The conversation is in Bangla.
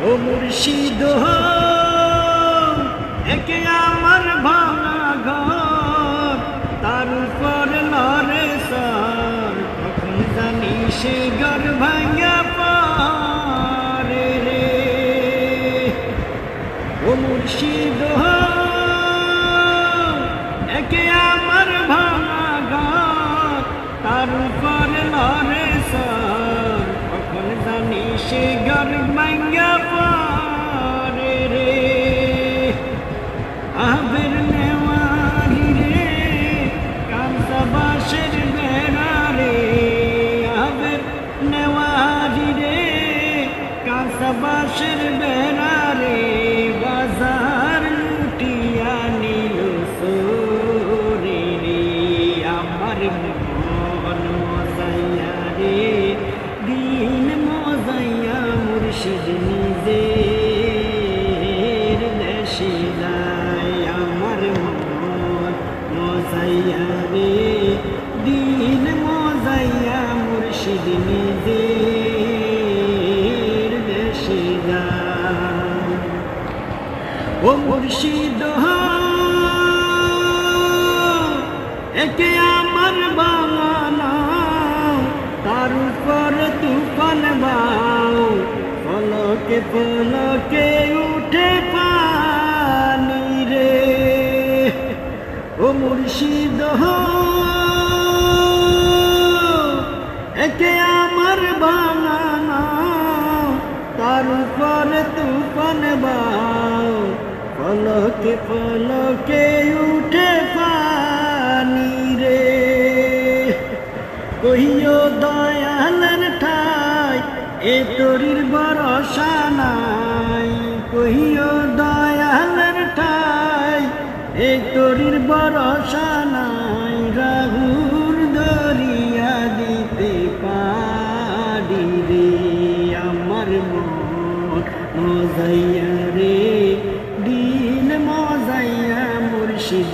ও মুর্শিদ একে আমার ভাঙা ঘর, তার উপর লড়ে সর, কখন জানি সে ঘর ভাঙা পড়ে রে। ও মুর্শিদ একে আমার ভাঙা ঘর, তার উপর লড়ে সর, কখন জানি সে ঘর ভাঙা পড়ে রে। আবের নেওয়ারি রে কামসা বাঁশের বেড়া রে, আবের নেওয়ারি রে কামসা বাঁশের বেড়া রে, বাজার লুটিয়া নিল সোরে রে। আমার মন মজাইয়া রে দিন মজাইয়া, মুর্শিদ নিজের দেশে যায়। আমার মন মজাইয়া রে দিন মজাইয়া, মুর্শিদ নিজের দেশে যায়। ও মুর্শিদ একে আমার বাংলা, তার উপর তুফান বাও, পলকে পলকে উঠে পানি রে। ও মুর্শিদ একে আমার বাংলা, তার উপর তুফান বাও, পলকে পলকে উঠে পানি রে। কহিও দয়ালের ঠাই এ তরির ভরসা নাই, কহিও দয়ালের ঠাই এ তরির ভরসা নাই, রাহুর দরিয়া দিতে পারি রে। আমার মন মজাইয়া রে দিন মজাইয়া, মুর্শিদ